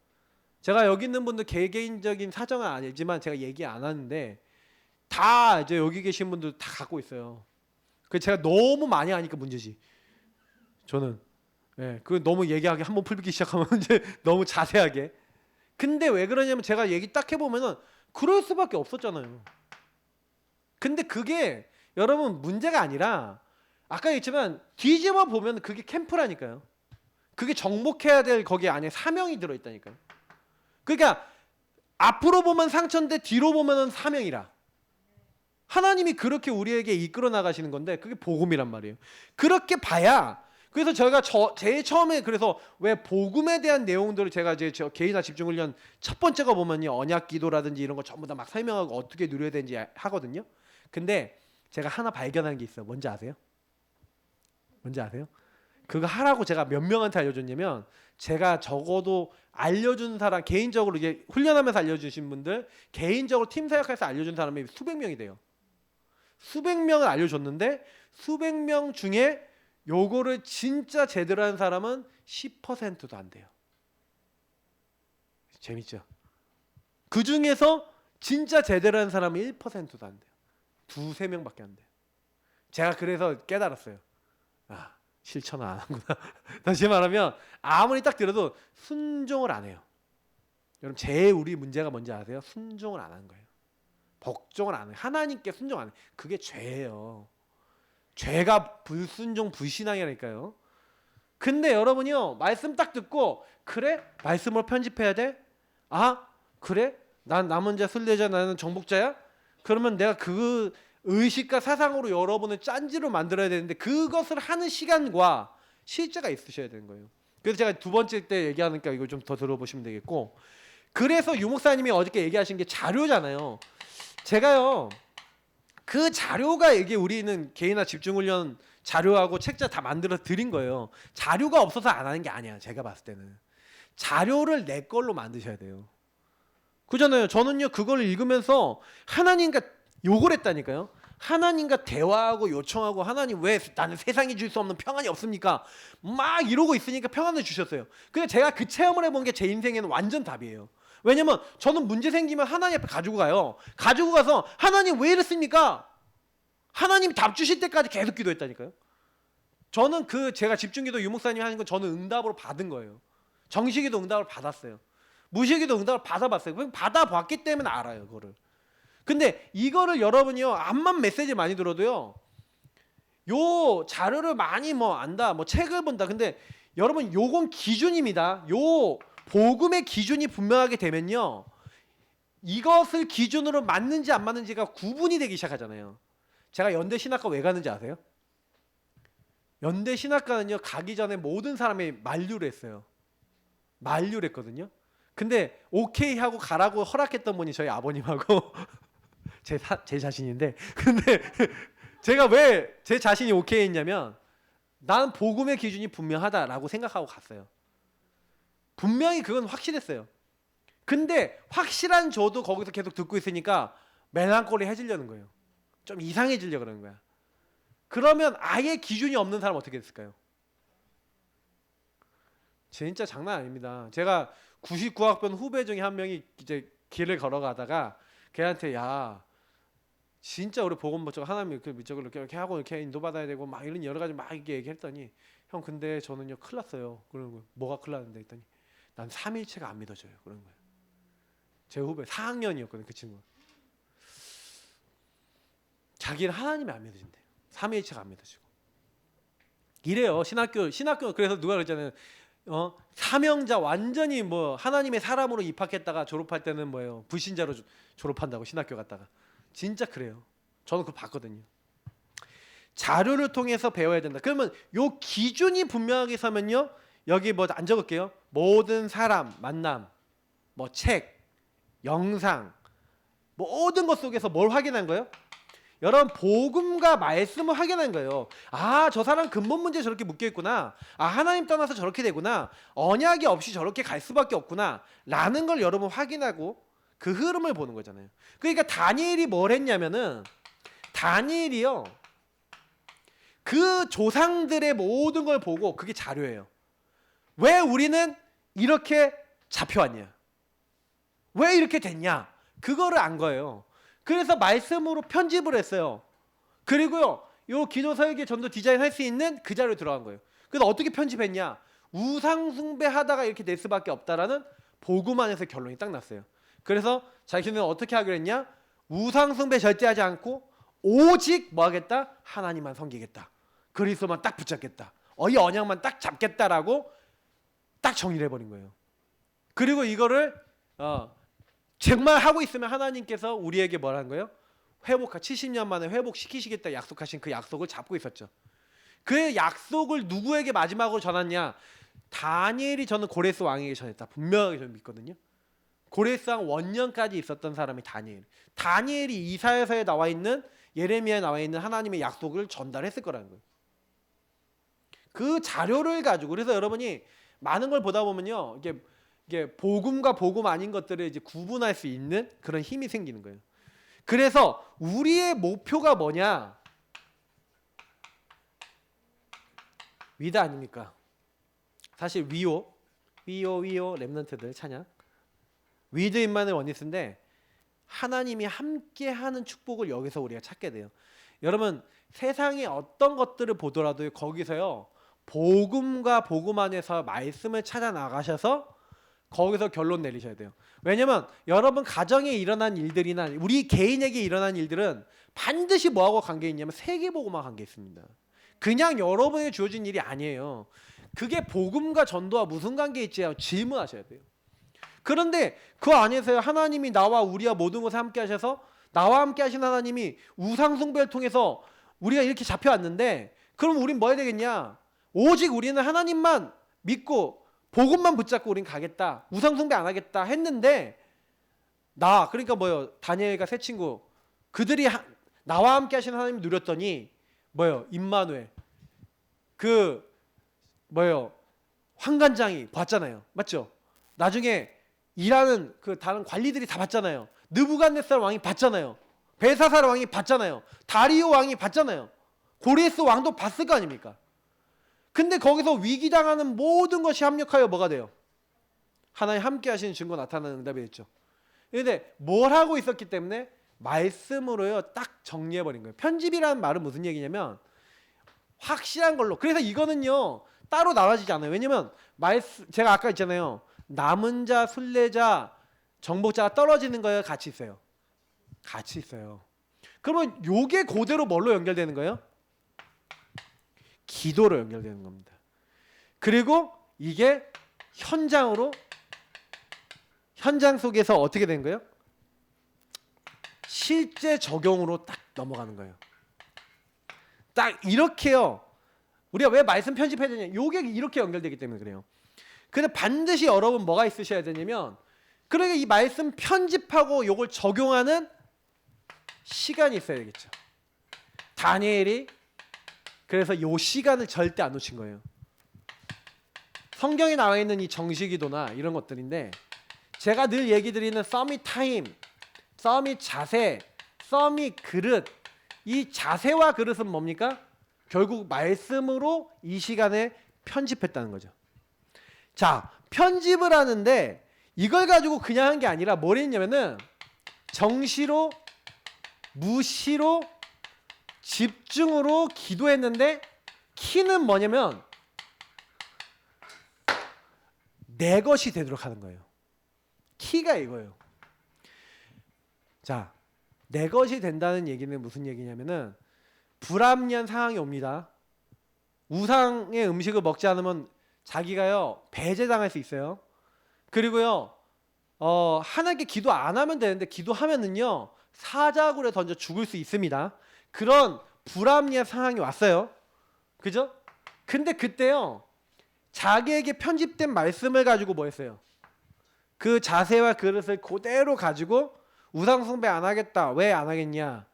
제가 여기 있는 분들 개개인적인 사정은 알지만 제가 얘기 안 하는데 다 이제 여기 계신 분들 다 갖고 있어요. 그 제가 너무 많이 하니까 문제지. 저는 그 너무 얘기하기 한번 풀기 시작하면 이제 너무 자세하게. 근데 왜 그러냐면 제가 얘기 딱 해보면은 그럴 수밖에 없었잖아요. 근데 그게 여러분 문제가 아니라 아까 얘기했지만 뒤집어 보면 그게 캠프라니까요. 그게 정복해야 될 거기 안에 사명이 들어있다니까요. 그러니까 앞으로 보면 상처인데 뒤로 보면 사명이라. 하나님이 그렇게 우리에게 이끌어 나가시는 건데 그게 복음이란 말이에요. 그렇게 봐야. 그래서 저희가 제일 처음에 그래서 왜 복음에 대한 내용들을 제가 이제 저 개인화 집중 훈련 첫 번째가 보면요, 언약 기도라든지 이런 거 전부 다 막 설명하고 어떻게 누려야 되는지 하거든요. 근데 제가 하나 발견한 게 있어요. 뭔지 아세요? 뭔지 아세요? 그거 하라고 제가 몇 명한테 알려줬냐면, 제가 적어도 알려준 사람, 개인적으로 이게 훈련하면서 알려주신 분들, 개인적으로 팀 사역해서 알려준 사람이 수백 명이 돼요. 수백 명을 알려줬는데 수백 명 중에 요거를 진짜 제대로 한 사람은 10%도 안 돼요. 재밌죠? 그 중에서 진짜 제대로 한 사람은 1%도 안 돼요. 두세 명밖에 안 돼요. 제가 그래서 깨달았어요. 실천을 안 하구나. 다시 말하면 아무리 딱 들어도 순종을 안 해요. 여러분, 제일 우리 문제가 뭔지 아세요? 순종을 안 하는 거예요. 복종을 안 해요. 하나님께 순종 안 해요. 그게 죄예요. 죄가 불순종 불신앙이라니까요. 근데 여러분이요, 말씀 딱 듣고 그래? 말씀으로 편집해야 돼? 그래? 난 남은 순례자, 나는 정복자야? 그러면 내가 그 의식과 사상으로 여러분을 짠지로 만들어야 되는데 그것을 하는 시간과 실제가 있으셔야 되는 거예요. 그래서 제가 두 번째 때 얘기하니까 이거 좀 더 들어보시면 되겠고, 그래서 유 목사님이 어저께 얘기하신 게 자료잖아요. 제가요, 그 자료가 이게 우리는 개인화 집중훈련 자료하고 책자 다 만들어 드린 거예요. 자료가 없어서 안 하는 게 아니야. 제가 봤을 때는 자료를 내 걸로 만드셔야 돼요. 그잖아요. 저는요, 그걸 읽으면서 하나님과 욕을 했다니까요. 하나님과 대화하고 요청하고, 하나님 왜 나는 세상이 줄 수 없는 평안이 없습니까? 막 이러고 있으니까 평안을 주셨어요. 근데 제가 그 체험을 해본 게 제 인생에는 완전 답이에요. 왜냐면 저는 문제 생기면 하나님 앞에 가지고 가요. 가지고 가서 하나님 왜 이랬습니까? 하나님이 답 주실 때까지 계속 기도했다니까요. 저는 그 제가 집중기도 유목사님이 하는 건 저는 응답으로 받은 거예요. 정식기도 응답을 받았어요. 무식기도 응답을 받아봤어요. 그냥 받아봤기 때문에 알아요, 그거를. 근데 이거를 여러분이요, 암만 메시지 많이 들어도요, 요 자료를 많이 뭐 안다, 뭐 책을 본다. 근데 여러분, 요건 기준입니다. 요 복음의 기준이 분명하게 되면요, 이것을 기준으로 맞는지 안 맞는지가 구분이 되기 시작하잖아요. 제가 연대 신학과 왜 가는지 아세요? 연대 신학과는요, 가기 전에 모든 사람이 만류를 했어요. 만류를 했거든요. 근데 오케이 하고 가라고 허락했던 분이 저희 아버님하고 제 자신인데, 근데 제가 왜 제 자신이 오케이 했냐면, 난 복음의 기준이 분명하다라고 생각하고 갔어요. 분명히 그건 확실했어요. 근데 확실한 저도 거기서 계속 듣고 있으니까 멜랑콜리 해지려는 거예요. 좀 이상해지려고 그러는 거야. 그러면 아예 기준이 없는 사람 어떻게 됐을까요? 진짜 장난 아닙니다. 제가 99학번 후배 중에 한 명이 이제 길을 걸어가다가 걔한테, 야, 진짜 우리 복음 저거 하나님 이쪽으로 이렇게 하고 이렇게 인도받아야 되고 막 이런 여러 가지 막 이렇게 얘기했더니, 형 근데 저는요 큰일 났어요. 그러는 거예요. 뭐가 큰일 났는데 했더니, 난 삼위일체가 안 믿어져요. 그런 거예요. 제 후배 4학년이었거든요, 그 친구. 자기는 하나님이 안 믿어진대요. 삼위일체가 안 믿어지고. 이래요. 신학교 그래서 누가 그랬잖아요. 사명자 완전히 뭐 하나님의 사람으로 입학했다가 졸업할 때는 뭐예요? 불신자로 졸업한다고 신학교 갔다가. 진짜 그래요. 저는 그거 봤거든요. 자료를 통해서 배워야 된다. 그러면 요 기준이 분명하게 서면요, 여기 뭐 안 적을게요. 모든 사람 만남, 뭐 책, 영상, 모든 것 속에서 뭘 확인한 거예요? 여러분 복음과 말씀을 확인한 거예요. 아, 저 사람 근본 문제 저렇게 묶여 있구나. 아, 하나님 떠나서 저렇게 되구나. 언약이 없이 저렇게 갈 수밖에 없구나 라는 걸 여러분 확인하고 그 흐름을 보는 거잖아요. 그러니까 다니엘이 뭘 했냐면은, 다니엘이요 그 조상들의 모든 걸 보고, 그게 자료예요. 왜 우리는 이렇게 잡혀왔냐, 왜 이렇게 됐냐, 그거를 안 거예요. 그래서 말씀으로 편집을 했어요. 그리고요 요 기도 설계 전도 디자인 할 수 있는 그 자료에 들어간 거예요. 그래서 어떻게 편집했냐, 우상 숭배하다가 이렇게 될 수밖에 없다라는 복음 안에서 결론이 딱 났어요. 그래서 자기는 어떻게 하기로 했냐, 우상 숭배 절대 하지 않고 오직 뭐 하겠다, 하나님만 섬기겠다, 그리스도만 딱 붙잡겠다, 이 언약만 딱 잡겠다라고 딱 정리를 해버린 거예요. 그리고 이거를 정말 하고 있으면 하나님께서 우리에게 뭐라는 거예요? 70년 만에 회복시키시겠다 약속하신 그 약속을 잡고 있었죠. 그 약속을 누구에게 마지막으로 전했냐, 다니엘이 저는 고레스 왕에게 전했다 분명하게 저는 믿거든요. 고레스 왕 원년까지 있었던 사람이 다니엘이 이사야서에 나와 있는, 예레미야에 나와 있는 하나님의 약속을 전달했을 거라는 거예요. 그 자료를 가지고. 그래서 여러분이 많은 걸 보다 보면요 이게 복음과 복음 아닌 것들을 이제 구분할 수 있는 그런 힘이 생기는 거예요. 그래서 우리의 목표가 뭐냐? 위드 아닙니까? 사실 위오 렘넌트들 찬양, 위드 인만의 원리스인데, 하나님이 함께하는 축복을 여기서 우리가 찾게 돼요. 여러분 세상의 어떤 것들을 보더라도 거기서요 복음과 복음 안에서 말씀을 찾아 나가셔서 거기서 결론 내리셔야 돼요. 왜냐면 여러분 가정에 일어난 일들이나 우리 개인에게 일어난 일들은 반드시 뭐하고 관계 있냐면 세계복음과 관계 있습니다. 그냥 여러분에게 주어진 일이 아니에요. 그게 복음과 전도와 무슨 관계 있지? 질문하셔야 돼요. 그런데 그 안에서 하나님이 나와 우리와 모든 것에 함께 하셔서, 나와 함께 하신 하나님이 우상 숭배를 통해서 우리가 이렇게 잡혀왔는데, 그럼 우린 뭐 해야 되겠냐? 오직 우리는 하나님만 믿고 복음만 붙잡고 우린 가겠다, 우상 숭배 안 하겠다 했는데, 그러니까 뭐요, 다니엘과 세 친구, 그들이 나와 함께 하신 하나님 누렸더니 뭐요, 임마누엘, 환관장이 봤잖아요. 맞죠? 나중에 일하는 그 다른 관리들이 다 봤잖아요. 느부갓네살 왕이 봤잖아요. 벨사살 왕이 봤잖아요. 다리오 왕이 봤잖아요. 고레스 왕도 봤을 거 아닙니까? 근데 거기서 위기당하는 모든 것이 합력하여 뭐가 돼요? 하나님 함께 하시는 증거 나타나는 응답이 됐죠. 그런데 뭘 하고 있었기 때문에 말씀으로요 딱 정리해버린 거예요. 편집이라는 말은 무슨 얘기냐면 확실한 걸로. 그래서 이거는요 따로 나눠지지 않아요. 왜냐면 제가 아까 있잖아요, 남은 자, 순례자, 정복자가 떨어지는 거에 같이 있어요. 같이 있어요. 그러면 요게 그대로 뭘로 연결되는 거예요? 기도로 연결되는 겁니다. 그리고 이게 현장 속에서 어떻게 된 거예요? 실제 적용으로 딱 넘어가는 거예요. 딱 이렇게요. 우리가 왜 말씀 편집해야 되냐? 요게 이렇게 연결되기 때문에 그래요. 근데 반드시 여러분 뭐가 있으셔야 되냐면, 그러니까 이 말씀 편집하고 요걸 적용하는 시간이 있어야 되겠죠. 다니엘이 그래서 요 시간을 절대 안 놓친 거예요. 성경에 나와 있는 이 정식기도나 이런 것들인데, 제가 늘 얘기 드리는 서밋 타임, 서밋 자세, 서밋 그릇, 이 자세와 그릇은 뭡니까? 결국 말씀으로 이 시간에 편집했다는 거죠. 자, 편집을 하는데 이걸 가지고 그냥 한 게 아니라 뭘 했냐면은 정시로, 무시로, 집중으로 기도했는데, 키는 뭐냐면 내 것이 되도록 하는 거예요. 키가 이거예요. 자, 내 것이 된다는 얘기는 무슨 얘기냐면은 불합리한 상황이 옵니다. 우상의 음식을 먹지 않으면 자기가요 배제당할 수 있어요. 그리고요 하나님께 기도 안 하면 되는데 기도하면은요 사자굴에 던져 죽을 수 있습니다. 그런 불합리한 상황이 왔어요. 그죠? 근데 그때요 자기에게 편집된 말씀을 가지고 뭐 했어요? 그 자세와 그릇을 그대로 가지고 우상숭배 안 하겠다. 왜 안 하겠냐?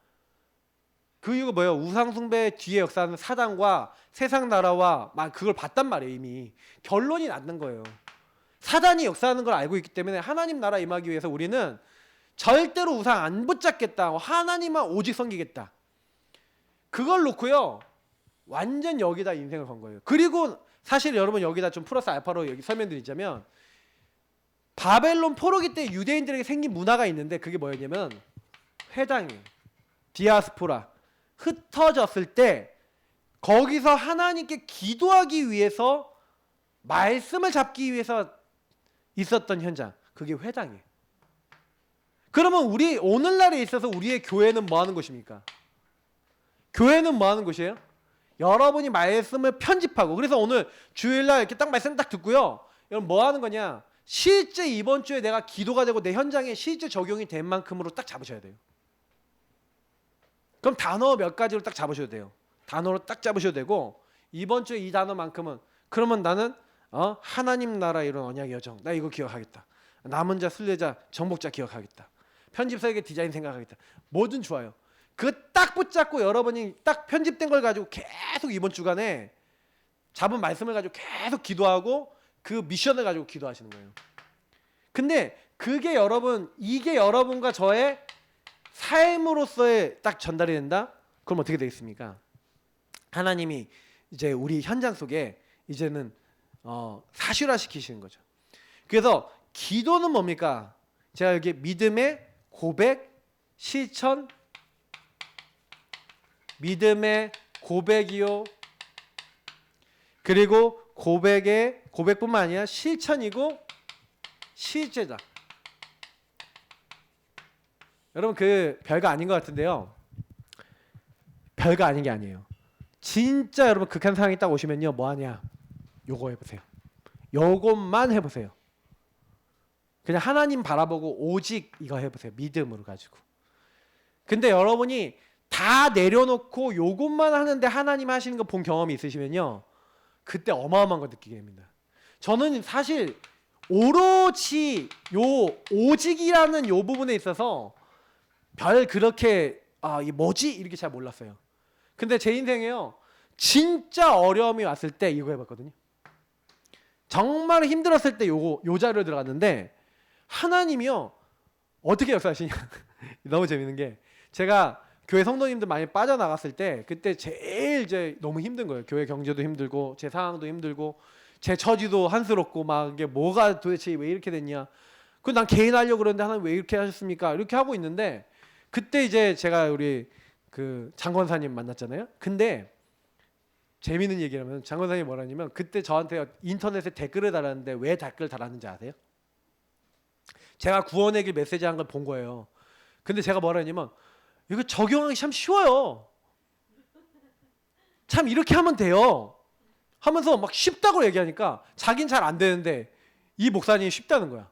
그 이유가 뭐예요? 우상숭배 뒤에 역사하는 사단과 세상 나라와 막 그걸 봤단 말이에요. 이미 결론이 났는 거예요. 사단이 역사하는 걸 알고 있기 때문에 하나님 나라 임하기 위해서 우리는 절대로 우상 안 붙잡겠다. 하나님만 오직 섬기겠다. 그걸 놓고요. 완전 여기다 인생을 건 거예요. 그리고 사실 여러분 여기다 좀 플러스 알파로 여기 설명드리자면 바벨론 포로기 때 유대인들에게 생긴 문화가 있는데 그게 뭐였냐면 회당이에요. 디아스포라. 흩어졌을 때 거기서 하나님께 기도하기 위해서 말씀을 잡기 위해서 있었던 현장. 그게 회당이에요. 그러면 우리 오늘날에 있어서 우리의 교회는 뭐 하는 곳입니까? 교회는 뭐 하는 곳이에요? 여러분이 말씀을 편집하고 그래서 오늘 주일날 이렇게 딱 말씀 딱 듣고요. 여러분 뭐 하는 거냐? 실제 이번 주에 내가 기도가 되고 내 현장에 실제 적용이 된 만큼으로 딱 잡으셔야 돼요. 그럼 단어 몇 가지로 딱 잡으셔도 돼요. 단어로 딱 잡으셔도 되고 이번 주에 이 단어만큼은 그러면 나는 하나님 나라 이런 언약의 여정 나 이거 기억하겠다. 남은 자 순례자 정복자 기억하겠다. 편집 설계 디자인 생각하겠다. 뭐든 좋아요. 그거 딱 붙잡고 여러분이 딱 편집된 걸 가지고 계속 이번 주간에 잡은 말씀을 가지고 계속 기도하고 그 미션을 가지고 기도하시는 거예요. 근데 그게 여러분 이게 여러분과 저의 삶으로서의 딱 전달이 된다? 그럼 어떻게 되겠습니까? 하나님이 이제 우리 현장 속에 이제는 사실화 시키시는 거죠. 그래서 기도는 뭡니까? 제가 여기 믿음의 고백, 실천, 믿음의 고백이요. 그리고 고백뿐만 아니라 실천이고 실제다. 여러분 그 별거 아닌 것 같은데요. 별거 아닌 게 아니에요. 진짜 여러분 극한 상황이 딱 오시면요. 뭐 하냐? 요거 해보세요. 요것만 해보세요. 그냥 하나님 바라보고 오직 이거 해보세요. 믿음으로 가지고. 근데 여러분이 다 내려놓고 요것만 하는데 하나님 하시는 거 본 경험이 있으시면요. 그때 어마어마한 거 느끼게 됩니다. 저는 사실 오로지 요 오직이라는 요 부분에 있어서 별 그렇게 이게 뭐지? 이렇게 잘 몰랐어요. 근데 제 인생에요. 진짜 어려움이 왔을 때 이거 해봤거든요. 정말 힘들었을 때 요 자료를 들어갔는데 하나님이요. 어떻게 역사하시냐. 너무 재밌는 게 제가 교회 성도님들 많이 빠져나갔을 때 그때 제일 이제 너무 힘든 거예요. 교회 경제도 힘들고 제 상황도 힘들고 제 처지도 한스럽고 막 이게 뭐가 도대체 왜 이렇게 됐냐. 그 난 개인 하려고 그러는데 하나님 왜 이렇게 하셨습니까? 이렇게 하고 있는데 그때 이제 제가 우리 그 장권사님 만났잖아요. 근데 재미있는 얘기라면 장권사님이 뭐라냐면 그때 저한테 인터넷에 댓글을 달았는데 왜 댓글 달았는지 아세요? 제가 구원의 길 메시지 한 걸 본 거예요. 근데 제가 뭐라냐면 이거 적용하기 참 쉬워요. 참 이렇게 하면 돼요. 하면서 막 쉽다고 얘기하니까 자긴 잘 안 되는데 이 목사님이 쉽다는 거야.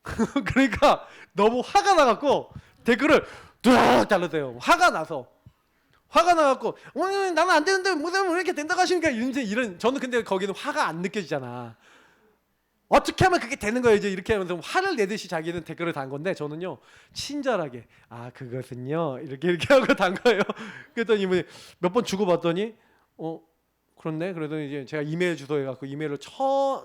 그러니까 너무 화가 나갖고 댓글을 뚝 달았어요. 화가 나갖고 나는 안 되는데 목사님 왜 이렇게 된다고 하시니까 이런 저는 근데 거기는 화가 안 느껴지잖아. 어떻게 하면 그게 되는 거예요? 이제 이렇게 하면서 화를 내듯이 자기는 댓글을 단 건데 저는요 친절하게 그것은요 이렇게 하고 단 거예요. 그랬더니 이분이 몇 번 주고받더니 그렇네. 그래도 이제 제가 이메일 주소 해갖고 이메일로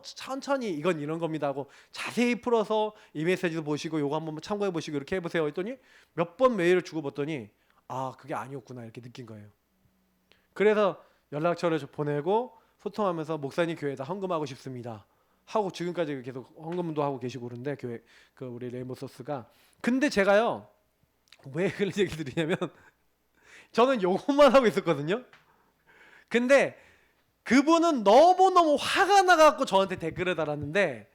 천천히 이건 이런 겁니다 하고 자세히 풀어서 이 메시지도 보시고 요거 한번 참고해 보시고 이렇게 해보세요 했더니 몇 번 메일을 주고받더니 그게 아니었구나 이렇게 느낀 거예요. 그래서 연락처를 보내고 소통하면서 목사님 교회에다 헌금하고 싶습니다 하고 지금까지 계속 헌금도 하고 계시고 그런데 교회 그 우리 레인보우 소스가 근데 제가요 왜 그런 얘기 드리냐면 저는 요것만 하고 있었거든요. 근데 그분은 너무너무 화가 나갖고 저한테 댓글을 달았는데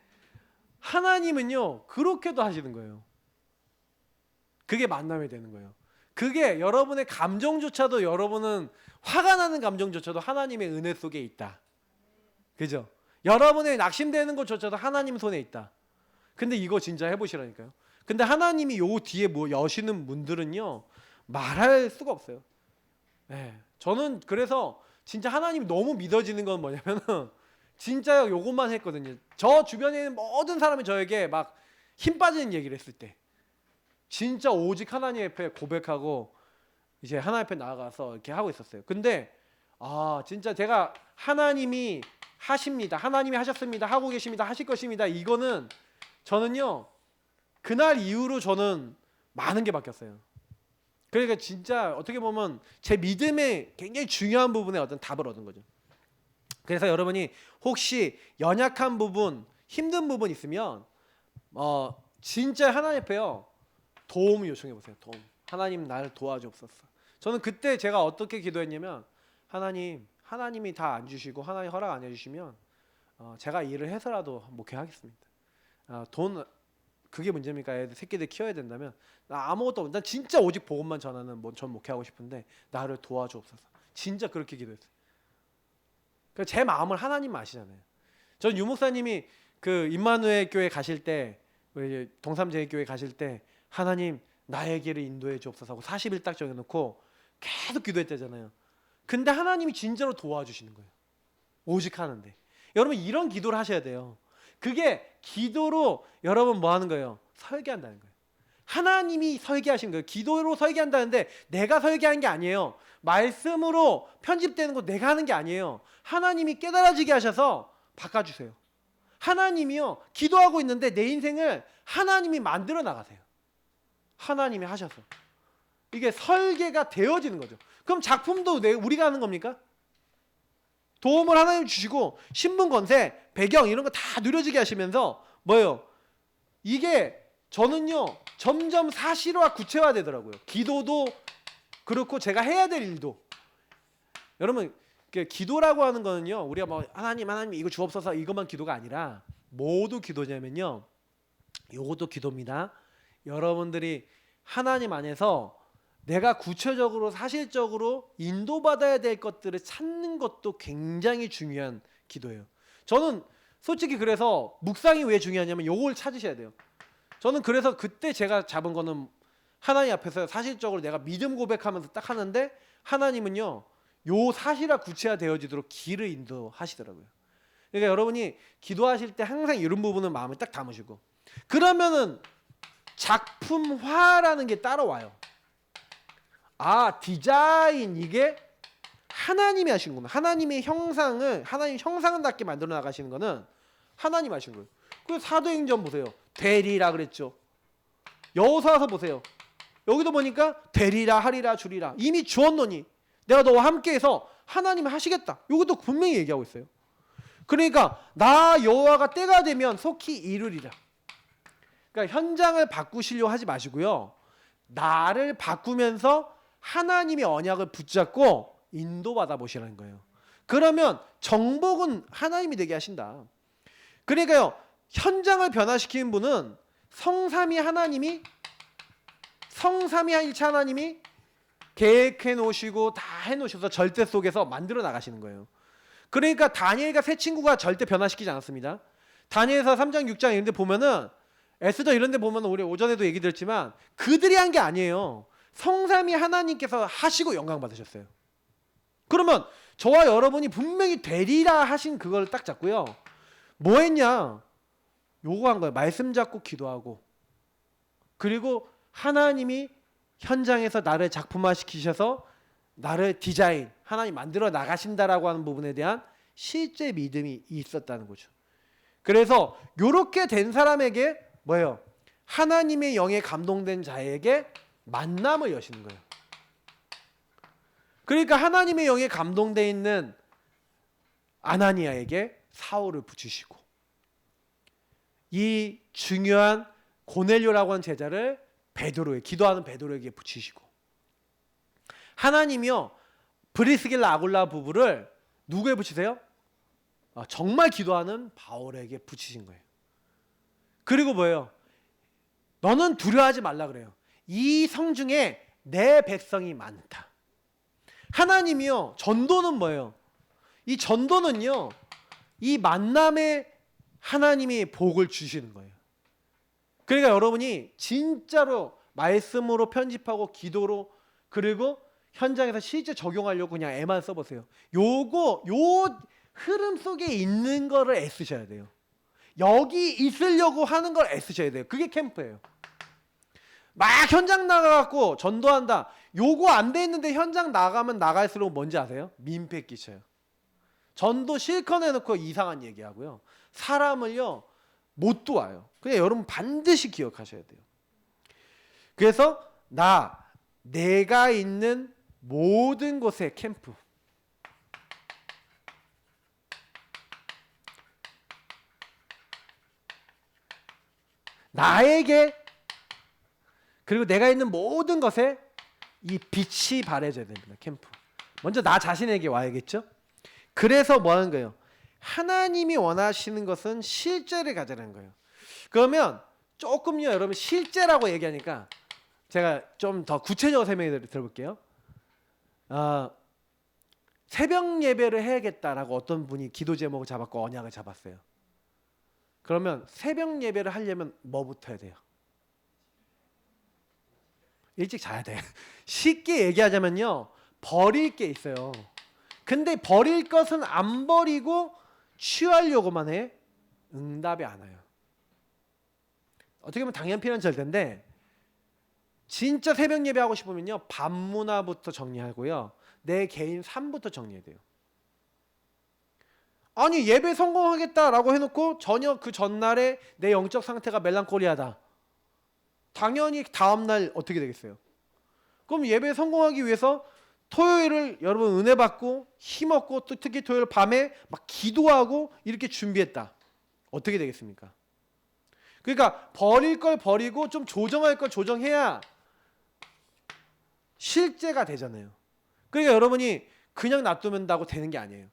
하나님은요 그렇게도 하시는 거예요. 그게 만남이 되는 거예요. 그게 여러분의 감정조차도 여러분은 화가 나는 감정조차도 하나님의 은혜 속에 있다. 그죠? 여러분의 낙심되는 것조차도 하나님 손에 있다. 근데 이거 진짜 해보시라니까요. 근데 하나님이 요 뒤에 뭐 여시는 분들은요 말할 수가 없어요. 네. 저는 그래서 진짜 하나님이 너무 믿어지는 건 뭐냐면은 진짜 요것만 했거든요. 저 주변에 있는 모든 사람이 저에게 막 힘 빠지는 얘기를 했을 때 진짜 오직 하나님 앞에 고백하고 이제 하나님 앞에 나아가서 이렇게 하고 있었어요. 근데 진짜 제가 하나님이 하십니다, 하나님이 하셨습니다, 하고 계십니다, 하실 것입니다, 이거는 저는요 그날 이후로 저는 많은 게 바뀌었어요. 그러니까 진짜 어떻게 보면 제 믿음의 굉장히 중요한 부분에 어떤 답을 얻은 거죠. 그래서 여러분이 혹시 연약한 부분, 힘든 부분 있으면 진짜 하나님 앞에요 도움을 요청해 보세요. 도움. 하나님 나를 도와주옵소서. 저는 그때 제가 어떻게 기도했냐면 하나님이 다 안 주시고 하나님 허락 안 해주시면 제가 일을 해서라도 목회하겠습니다. 돈 그게 문제입니까? 애들 새끼들 키워야 된다면 나 아무것도 없는, 난 진짜 오직 복음만 전하는 전 목회하고 싶은데 나를 도와주옵소서. 진짜 그렇게 기도했어요. 그러니까 제 마음을 하나님 아시잖아요. 전 유목사님이 그 임마누엘 교회 가실 때, 동삼제일교회 가실 때 하나님 나의 길을 인도해 주옵소서 하고 40일 딱 정해놓고 계속 기도했다잖아요. 근데 하나님이 진짜로 도와주시는 거예요. 오직 하는데. 여러분 이런 기도를 하셔야 돼요. 그게 기도로 여러분 뭐 하는 거예요? 설계한다는 거예요. 하나님이 설계하신 거예요. 기도로 설계한다는데 내가 설계한 게 아니에요. 말씀으로 편집되는 거 내가 하는 게 아니에요. 하나님이 깨달아지게 하셔서 바꿔주세요. 하나님이요 기도하고 있는데 내 인생을 하나님이 만들어 나가세요. 하나님이 하셔서 이게 설계가 되어지는 거죠. 그럼 작품도 우리가 하는 겁니까? 도움을 하나님 주시고 신분 건세 배경 이런 거 다 누려지게 하시면서 뭐예요? 이게 저는요 점점 사실화 구체화 되더라고요. 기도도 그렇고 제가 해야 될 일도. 여러분 기도라고 하는 거는요 우리가 뭐 하나님 이거 주옵소서 이것만 기도가 아니라 모두 기도냐면요 요것도 기도입니다. 여러분들이 하나님 안에서 내가 구체적으로 사실적으로 인도받아야 될 것들을 찾는 것도 굉장히 중요한 기도예요. 저는 솔직히 그래서 묵상이 왜 중요하냐면 요걸 찾으셔야 돼요. 저는 그래서 그때 제가 잡은 거는 하나님 앞에서 사실적으로 내가 믿음 고백하면서 딱 하는데 하나님은요 요 사실화 구체화 되어지도록 길을 인도하시더라고요. 그러니까 여러분이 기도하실 때 항상 이런 부분은 마음에 딱 담으시고 그러면은 작품화라는 게 따라와요. 디자인 이게 하나님이 하신 거구나. 하나님의 형상을 하나님 형상답게 만들어 나가시는 거는 하나님 하신 거예요. 그 사도행전 보세요. 되리라 그랬죠. 여호수아서 보세요. 여기도 보니까 되리라 하리라 주리라 이미 주었노니 내가 너와 함께해서 하나님이 하시겠다. 이것도 분명히 얘기하고 있어요. 그러니까 나 여호와가 때가 되면 속히 이루리라. 그러니까 현장을 바꾸시려고 하지 마시고요. 나를 바꾸면서 하나님의 언약을 붙잡고 인도받아 보시라는 거예요. 그러면 정복은 하나님이 되게 하신다. 그러니까요. 현장을 변화시키는 분은 성삼위 일체 하나님이 계획해 놓으시고 다 해 놓으셔서 절대 속에서 만들어 나가시는 거예요. 그러니까 다니엘과 세 친구가 절대 변화시키지 않았습니다. 다니엘서 3장 6장 이런 데 보면은 에스더 이런 데 보면은 우리 오전에도 얘기 드렸지만 그들이 한 게 아니에요. 성삼위 하나님께서 하시고 영광 받으셨어요. 그러면 저와 여러분이 분명히 되리라 하신 그걸 딱 잡고요. 뭐 했냐? 요거 한 거예요. 말씀 잡고 기도하고 그리고 하나님이 현장에서 나를 작품화 시키셔서 나를 디자인 하나님 만들어 나가신다라고 하는 부분에 대한 실제 믿음이 있었다는 거죠. 그래서 요렇게 된 사람에게 뭐예요? 하나님의 영에 감동된 자에게 만남을 여시는 거예요. 그러니까 하나님의 영에 감동되어 있는 아나니아에게 사울을 붙이시고 이 중요한 고넬료라고 하는 제자를 기도하는 베드로에게 붙이시고 하나님이요 브리스길라 아굴라 부부를 누구에 붙이세요? 정말 기도하는 바울에게 붙이신 거예요. 그리고 뭐예요? 너는 두려워하지 말라 그래요. 이 성중에 내 백성이 많다. 하나님이요 전도는 뭐예요? 이 전도는요 이 만남에 하나님이 복을 주시는 거예요. 그러니까 여러분이 진짜로 말씀으로 편집하고 기도로 그리고 현장에서 실제 적용하려고 그냥 애만 써보세요. 요 흐름 속에 있는 거를 애쓰셔야 돼요. 여기 있으려고 하는 걸 애쓰셔야 돼요. 그게 캠프예요. 막 현장 나가갖고 전도한다. 요거 안 돼 있는데 현장 나가면 나갈수록 뭔지 아세요? 민폐 끼쳐요. 전도 실컷 해놓고 이상한 얘기하고요. 사람을요 못 도와요. 그냥 여러분 반드시 기억하셔야 돼요. 그래서 내가 있는 모든 곳의 캠프. 나에게 그리고 내가 있는 모든 것에 이 빛이 발해져야 됩니다. 캠프. 먼저 나 자신에게 와야겠죠? 그래서 뭐 하는 거예요? 하나님이 원하시는 것은 실제를 가지라는 거예요. 그러면 조금요 여러분 실제라고 얘기하니까 제가 좀 더 구체적으로 설명해 드려볼게요. 새벽 예배를 해야겠다라고 어떤 분이 기도 제목을 잡았고 언약을 잡았어요. 그러면 새벽 예배를 하려면 뭐부터 해야 돼요? 일찍 자야 돼. 쉽게 얘기하자면요 버릴 게 있어요. 근데 버릴 것은 안 버리고 취하려고만 해. 응답이 안 와요. 어떻게 보면 당연필은 절대인데 진짜 새벽 예배하고 싶으면요 밤문화부터 정리하고요 내 개인 삶부터 정리해야 돼요. 아니 예배 성공하겠다라고 해놓고 전혀 그 전날에 내 영적 상태가 멜랑콜리하다. 당연히 다음날 어떻게 되겠어요? 그럼 예배 성공하기 위해서 토요일을 여러분 은혜 받고 힘없고 또 특히 토요일 밤에 막 기도하고 이렇게 준비했다. 어떻게 되겠습니까? 그러니까 버릴 걸 버리고 좀 조정할 걸 조정해야 실제가 되잖아요. 그러니까 여러분이 그냥 놔두면다고 되는 게 아니에요.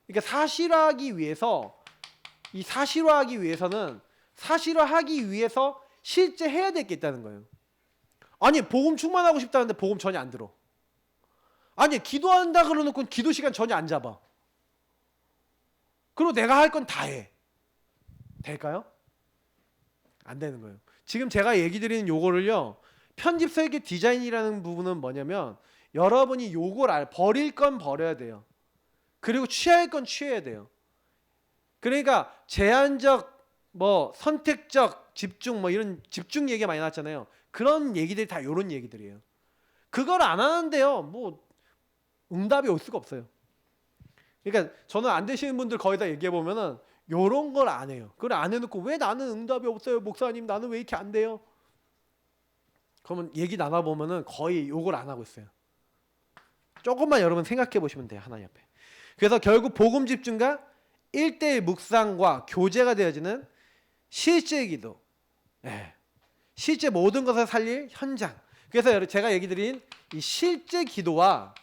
그러니까 사실화하기 위해서는 사실화하기 위해서 실제 해야 될 게 있다는 거예요. 아니 복음 충만하고 싶다는데 복음 전혀 안 들어. 아니 기도한다 그러놓고 기도 시간 전혀 안 잡아. 그리고 내가 할 건 다 해. 될까요? 안 되는 거예요. 지금 제가 얘기 드리는 요거를요 편집 설계 디자인이라는 부분은 뭐냐면 여러분이 요걸 버릴 건 버려야 돼요. 그리고 취할 건 취해야 돼요. 그러니까 제한적 선택적 집중 이런 집중 얘기가 많이 나왔잖아요. 그런 얘기들이 다 요런 얘기들이에요. 그걸 안 하는데요 응답이 올 수가 없어요. 그러니까 저는 안 되시는 분들 거의 다 얘기해 보면은 요런 걸 안 해요. 그걸 안 해놓고 왜 나는 응답이 없어요 목사님 나는 왜 이렇게 안 돼요? 그러면 얘기 나눠보면은 거의 요걸 안 하고 있어요. 조금만 여러분 생각해 보시면 돼요 하나님 앞에. 그래서 결국 복음 집중과 1:1 묵상과 교제가 되어지는 실제 기도, 실제 모든 것을 살릴 현장. 그래서 제가 얘기 드린 이 실제 기도는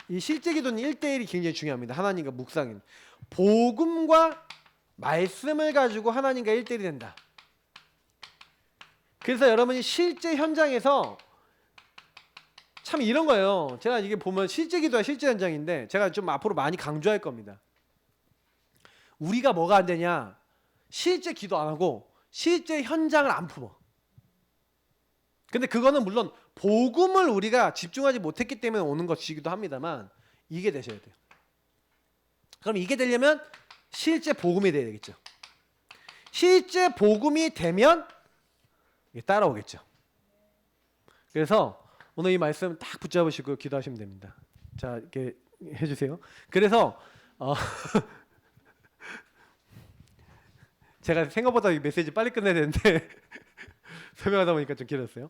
1:1이 굉장히 중요합니다. 하나님과 묵상인 복음과 말씀을 가지고 하나님과 1:1이 된다. 그래서 여러분이 실제 현장에서 참 이런 거예요. 제가 이게 보면 실제 기도와 실제 현장인데 제가 좀 앞으로 많이 강조할 겁니다. 우리가 뭐가 안 되냐? 실제 기도 안 하고 실제 현장을 안 품어. 근데 그거는 물론 복음을 우리가 집중하지 못했기 때문에 오는 것이기도 합니다만 이게 되셔야 돼요. 그럼 이게 되려면 실제 복음이 돼야 되겠죠. 실제 복음이 되면 이게 따라오겠죠. 그래서 오늘 이 말씀 딱 붙잡으시고 기도하시면 됩니다. 자 이렇게 해주세요. 그래서 제가 생각보다 이 메시지 빨리 끝내야 되는데 설명하다 보니까 좀 길었어요.